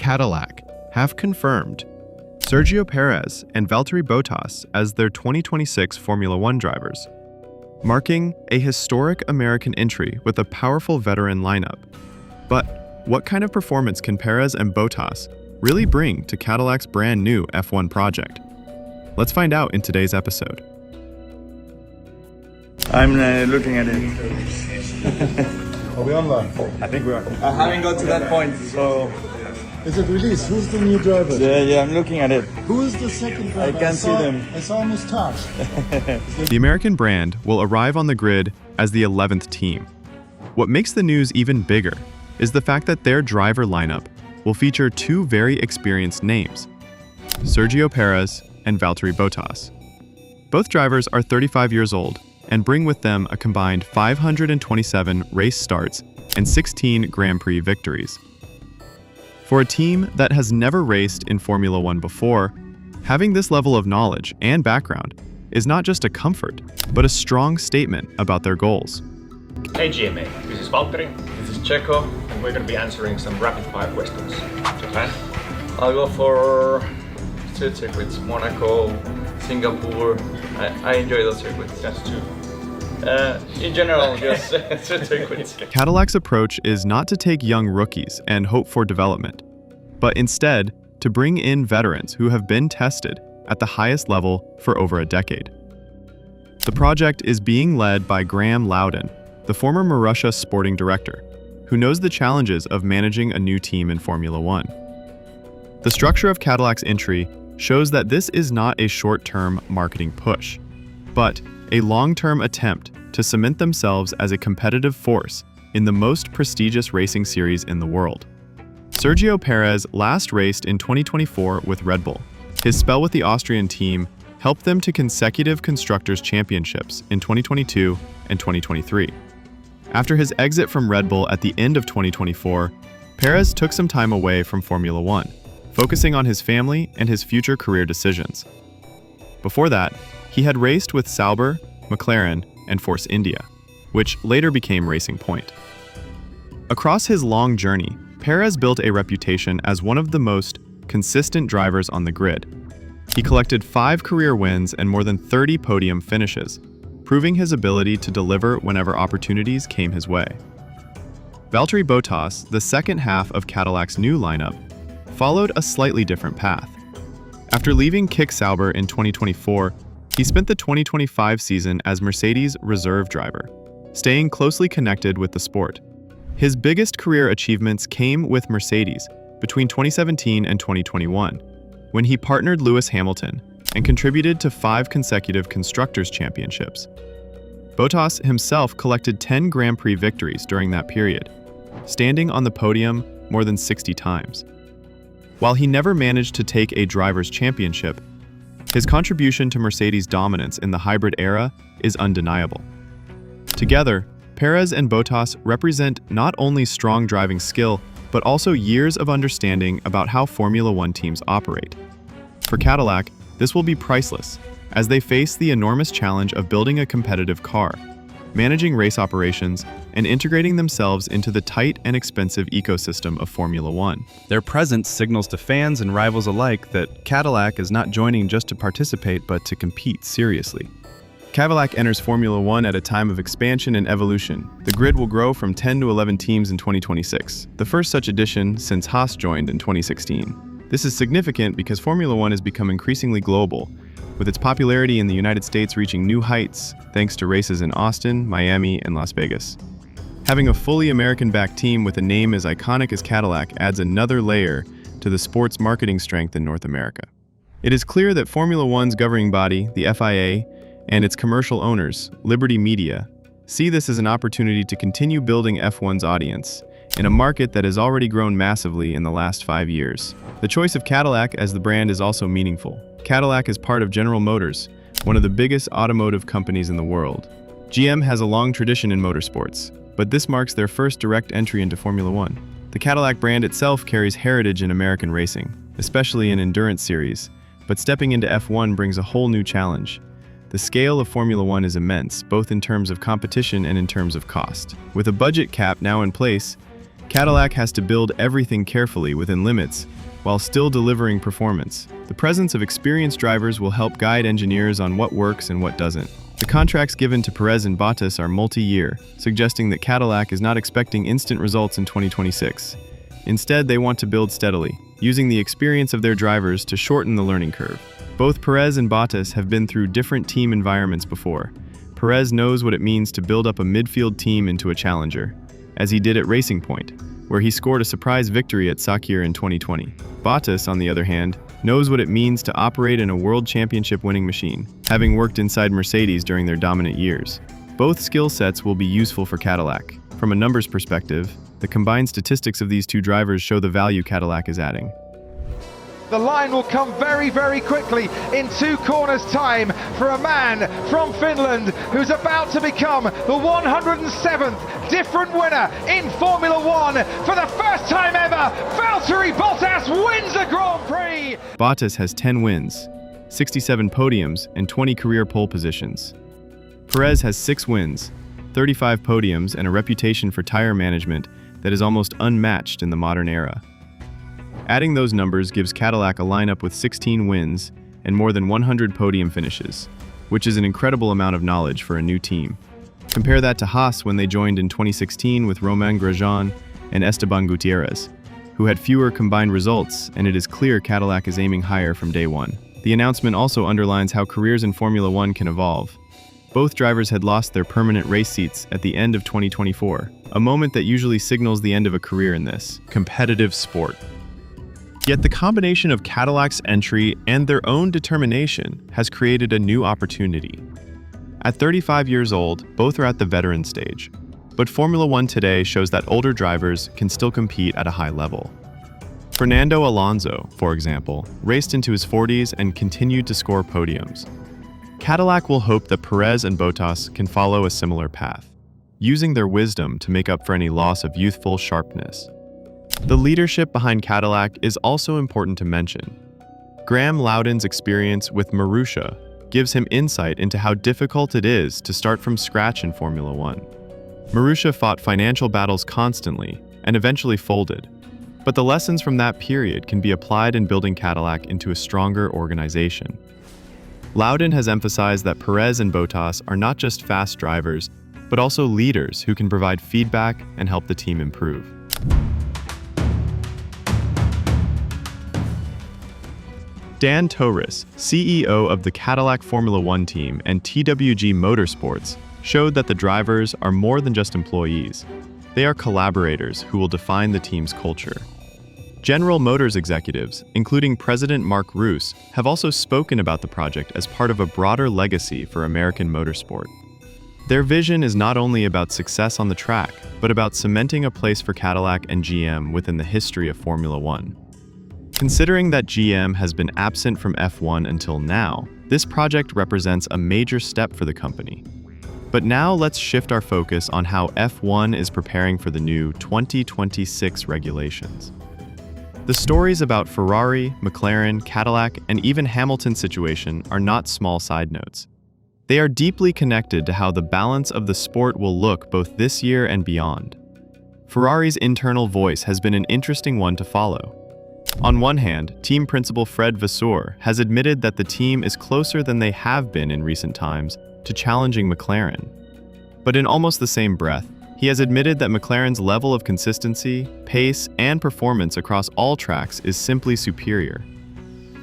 Cadillac have confirmed Sergio Perez and Valtteri Bottas as their 2026 Formula One drivers, marking a historic American entry with a powerful veteran lineup. But what kind of performance can Perez and Bottas really bring to Cadillac's brand new F1 project? Let's find out in today's episode. I'm looking at it. Are we online? I think we are. I haven't got to that point, so... Is it released? Who's the new driver? Yeah, I'm looking at it. Who is the second driver? I can't see them. I saw him as Taj. The American brand will arrive on the grid as the 11th team. What makes the news even bigger is the fact that their driver lineup will feature two very experienced names, Sergio Perez and Valtteri Bottas. Both drivers are 35 years old and bring with them a combined 527 race starts and 16 Grand Prix victories. For a team that has never raced in Formula One before, having this level of knowledge and background is not just a comfort, but a strong statement about their goals. Hey GMA, this is Valtteri, this is Checo, and we're going to be answering some rapid-fire questions. Japan? I'll go for street circuits, Monaco, Singapore. I enjoy those circuits. That's true. In general, just street circuits. Cadillac's approach is not to take young rookies and hope for development, but instead to bring in veterans who have been tested at the highest level for over a decade. The project is being led by Graham Loudon, the former Marussia sporting director, who knows the challenges of managing a new team in Formula One. The structure of Cadillac's entry shows that this is not a short-term marketing push, but a long-term attempt to cement themselves as a competitive force in the most prestigious racing series in the world. Sergio Perez last raced in 2024 with Red Bull. His spell with the Austrian team helped them to consecutive Constructors' Championships in 2022 and 2023. After his exit from Red Bull at the end of 2024, Perez took some time away from Formula One, focusing on his family and his future career decisions. Before that, he had raced with Sauber, McLaren, and Force India, which later became Racing Point. Across his long journey, Perez built a reputation as one of the most consistent drivers on the grid. He collected 5 career wins and more than 30 podium finishes, proving his ability to deliver whenever opportunities came his way. Valtteri Bottas, the second half of Cadillac's new lineup, followed a slightly different path. After leaving Kick Sauber in 2024, he spent the 2025 season as Mercedes' reserve driver, staying closely connected with the sport. His biggest career achievements came with Mercedes between 2017 and 2021, when he partnered Lewis Hamilton and contributed to 5 consecutive Constructors' Championships. Bottas himself collected 10 Grand Prix victories during that period, standing on the podium more than 60 times. While he never managed to take a driver's championship, his contribution to Mercedes' dominance in the hybrid era is undeniable. Together, Perez and Bottas represent not only strong driving skill, but also years of understanding about how Formula One teams operate. For Cadillac, this will be priceless, as they face the enormous challenge of building a competitive car, managing race operations, and integrating themselves into the tight and expensive ecosystem of Formula One. Their presence signals to fans and rivals alike that Cadillac is not joining just to participate, but to compete seriously. Cadillac enters Formula One at a time of expansion and evolution. The grid will grow from 10 to 11 teams in 2026, the first such addition since Haas joined in 2016. This is significant because Formula One has become increasingly global, with its popularity in the United States reaching new heights thanks to races in Austin, Miami, and Las Vegas. Having a fully American-backed team with a name as iconic as Cadillac adds another layer to the sport's marketing strength in North America. It is clear that Formula One's governing body, the FIA, and its commercial owners, Liberty Media, see this as an opportunity to continue building F1's audience in a market that has already grown massively in the last 5 years. The choice of Cadillac as the brand is also meaningful. Cadillac is part of General Motors, one of the biggest automotive companies in the world. GM has a long tradition in motorsports, but this marks their first direct entry into Formula One. The Cadillac brand itself carries heritage in American racing, especially in endurance series, but stepping into F1 brings a whole new challenge. The scale of Formula One is immense, both in terms of competition and in terms of cost. With a budget cap now in place, Cadillac has to build everything carefully within limits, while still delivering performance. The presence of experienced drivers will help guide engineers on what works and what doesn't. The contracts given to Perez and Bottas are multi-year, suggesting that Cadillac is not expecting instant results in 2026. Instead, they want to build steadily, using the experience of their drivers to shorten the learning curve. Both Perez and Bottas have been through different team environments before. Perez knows what it means to build up a midfield team into a challenger, as he did at Racing Point, where he scored a surprise victory at Sakir in 2020. Bottas, on the other hand, knows what it means to operate in a world championship winning machine, having worked inside Mercedes during their dominant years. Both skill sets will be useful for Cadillac. From a numbers perspective, the combined statistics of these two drivers show the value Cadillac is adding. The line will come very, very quickly in 2 corners' time for a man from Finland who's about to become the 107th different winner in Formula One for the first time ever. Valtteri Bottas wins the Grand Prix. Bottas has 10 wins, 67 podiums, and 20 career pole positions. Perez has 6 wins, 35 podiums, and a reputation for tire management that is almost unmatched in the modern era. Adding those numbers gives Cadillac a lineup with 16 wins and more than 100 podium finishes, which is an incredible amount of knowledge for a new team. Compare that to Haas when they joined in 2016 with Romain Grosjean and Esteban Gutierrez, who had fewer combined results, and it is clear Cadillac is aiming higher from day one. The announcement also underlines how careers in Formula One can evolve. Both drivers had lost their permanent race seats at the end of 2024, a moment that usually signals the end of a career in this competitive sport. Yet the combination of Cadillac's entry and their own determination has created a new opportunity. At 35 years old, both are at the veteran stage, but Formula One today shows that older drivers can still compete at a high level. Fernando Alonso, for example, raced into his 40s and continued to score podiums. Cadillac will hope that Perez and Bottas can follow a similar path, using their wisdom to make up for any loss of youthful sharpness. The leadership behind Cadillac is also important to mention. Graham Loudon's experience with Marussia gives him insight into how difficult it is to start from scratch in Formula One. Marussia fought financial battles constantly and eventually folded, but the lessons from that period can be applied in building Cadillac into a stronger organization. Loudon has emphasized that Perez and Bottas are not just fast drivers, but also leaders who can provide feedback and help the team improve. Dan Torres, CEO of the Cadillac Formula One team and TWG Motorsports, showed that the drivers are more than just employees. They are collaborators who will define the team's culture. General Motors executives, including President Mark Roos, have also spoken about the project as part of a broader legacy for American motorsport. Their vision is not only about success on the track, but about cementing a place for Cadillac and GM within the history of Formula One. Considering that GM has been absent from F1 until now, this project represents a major step for the company. But now let's shift our focus on how F1 is preparing for the new 2026 regulations. The stories about Ferrari, McLaren, Cadillac, and even Hamilton's situation are not small side notes. They are deeply connected to how the balance of the sport will look both this year and beyond. Ferrari's internal voice has been an interesting one to follow. On one hand, team principal Fred Vasseur has admitted that the team is closer than they have been in recent times to challenging McLaren. But in almost the same breath, he has admitted that McLaren's level of consistency, pace, and performance across all tracks is simply superior.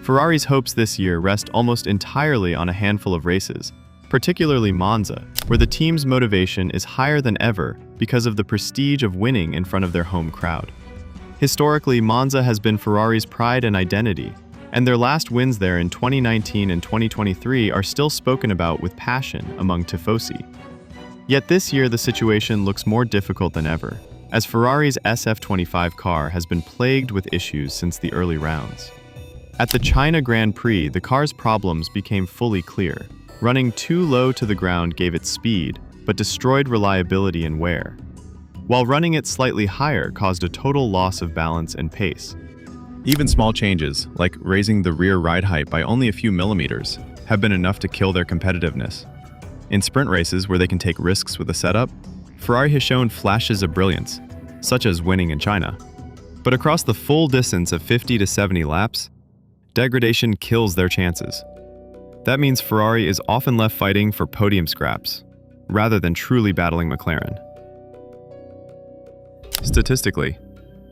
Ferrari's hopes this year rest almost entirely on a handful of races, particularly Monza, where the team's motivation is higher than ever because of the prestige of winning in front of their home crowd. Historically, Monza has been Ferrari's pride and identity, and their last wins there in 2019 and 2023 are still spoken about with passion among tifosi. Yet this year the situation looks more difficult than ever, as Ferrari's SF25 car has been plagued with issues since the early rounds. At the China Grand Prix, the car's problems became fully clear. Running too low to the ground gave it speed, but destroyed reliability and wear, while running it slightly higher caused a total loss of balance and pace. Even small changes, like raising the rear ride height by only a few millimeters, have been enough to kill their competitiveness. In sprint races where they can take risks with a setup, Ferrari has shown flashes of brilliance, such as winning in China. But across the full distance of 50 to 70 laps, degradation kills their chances. That means Ferrari is often left fighting for podium scraps, rather than truly battling McLaren. Statistically,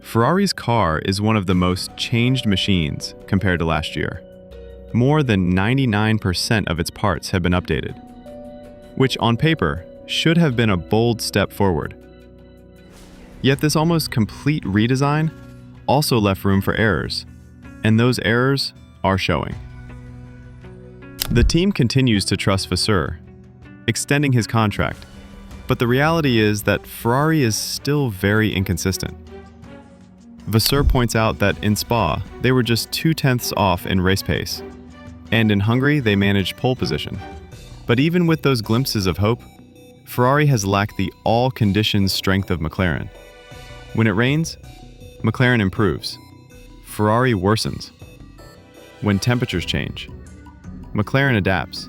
Ferrari's car is one of the most changed machines compared to last year. More than 99% of its parts have been updated, which on paper should have been a bold step forward. Yet this almost complete redesign also left room for errors, and those errors are showing. The team continues to trust Vasseur, extending his contract, but the reality is that Ferrari is still very inconsistent. Vasseur points out that in Spa, they were just 0.2 off in race pace, and in Hungary they managed pole position. But even with those glimpses of hope, Ferrari has lacked the all-conditions strength of McLaren. When it rains, McLaren improves. Ferrari worsens. When temperatures change, McLaren adapts.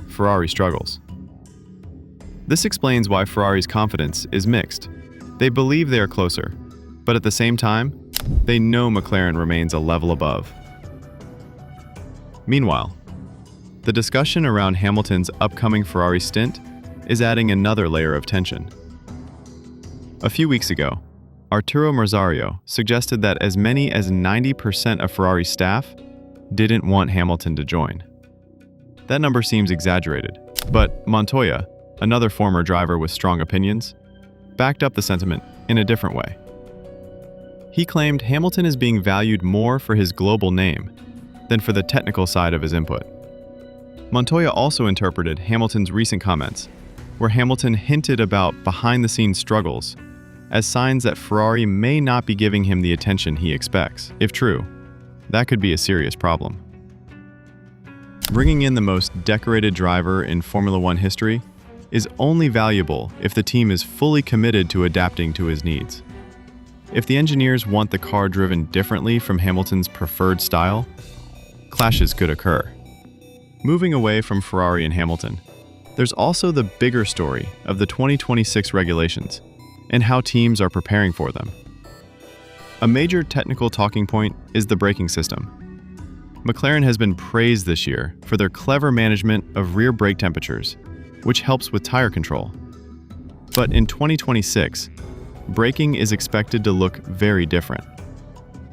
Ferrari struggles. This explains why Ferrari's confidence is mixed. They believe they are closer, but at the same time, they know McLaren remains a level above. Meanwhile, the discussion around Hamilton's upcoming Ferrari stint is adding another layer of tension. A few weeks ago, Arturo Merzario suggested that as many as 90% of Ferrari's staff didn't want Hamilton to join. That number seems exaggerated, but Montoya, another former driver with strong opinions, backed up the sentiment in a different way. He claimed Hamilton is being valued more for his global name than for the technical side of his input. Montoya also interpreted Hamilton's recent comments, where Hamilton hinted about behind-the-scenes struggles, as signs that Ferrari may not be giving him the attention he expects. If true, that could be a serious problem. Bringing in the most decorated driver in Formula One history is only valuable if the team is fully committed to adapting to his needs. If the engineers want the car driven differently from Hamilton's preferred style, clashes could occur. Moving away from Ferrari and Hamilton, there's also the bigger story of the 2026 regulations and how teams are preparing for them. A major technical talking point is the braking system. McLaren has been praised this year for their clever management of rear brake temperatures, which helps with tire control. But in 2026, braking is expected to look very different.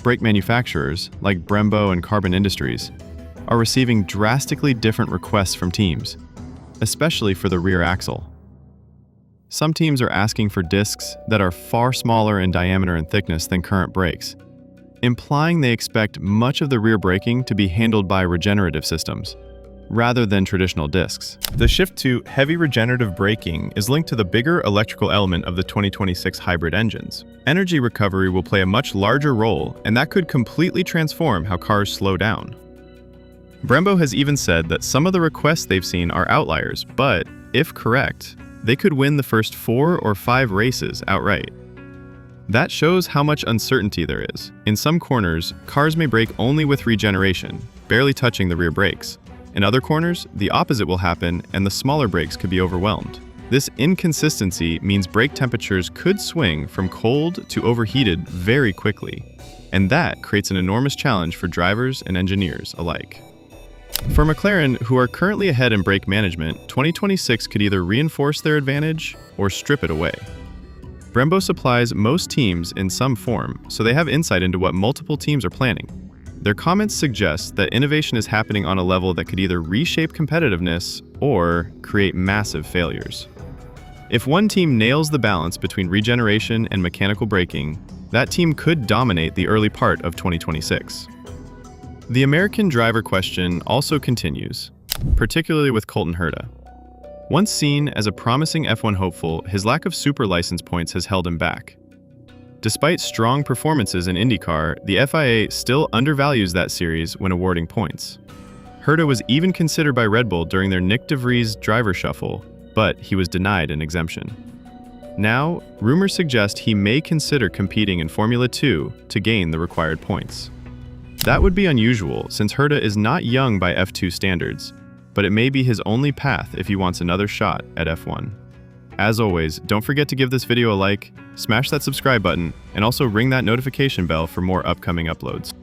Brake manufacturers, like Brembo and Carbon Industries, are receiving drastically different requests from teams, especially for the rear axle. Some teams are asking for discs that are far smaller in diameter and thickness than current brakes, implying they expect much of the rear braking to be handled by regenerative systems, rather than traditional discs. The shift to heavy regenerative braking is linked to the bigger electrical element of the 2026 hybrid engines. Energy recovery will play a much larger role, and that could completely transform how cars slow down. Brembo has even said that some of the requests they've seen are outliers, but if correct, they could win the first 4 or 5 races outright. That shows how much uncertainty there is. In some corners, cars may brake only with regeneration, barely touching the rear brakes. In other corners, the opposite will happen and the smaller brakes could be overwhelmed. This inconsistency means brake temperatures could swing from cold to overheated very quickly, and that creates an enormous challenge for drivers and engineers alike. For McLaren, who are currently ahead in brake management, 2026 could either reinforce their advantage or strip it away. Brembo supplies most teams in some form, so they have insight into what multiple teams are planning. Their comments suggest that innovation is happening on a level that could either reshape competitiveness or create massive failures. If one team nails the balance between regeneration and mechanical braking, that team could dominate the early part of 2026. The American driver question also continues, particularly with Colton Herta. Once seen as a promising F1 hopeful, his lack of super license points has held him back. Despite strong performances in IndyCar, the FIA still undervalues that series when awarding points. Herta was even considered by Red Bull during their Nick de Vries driver shuffle, but he was denied an exemption. Now, rumors suggest he may consider competing in Formula 2 to gain the required points. That would be unusual since Herta is not young by F2 standards, but it may be his only path if he wants another shot at F1. As always, don't forget to give this video a like, smash that subscribe button, and also ring that notification bell for more upcoming uploads.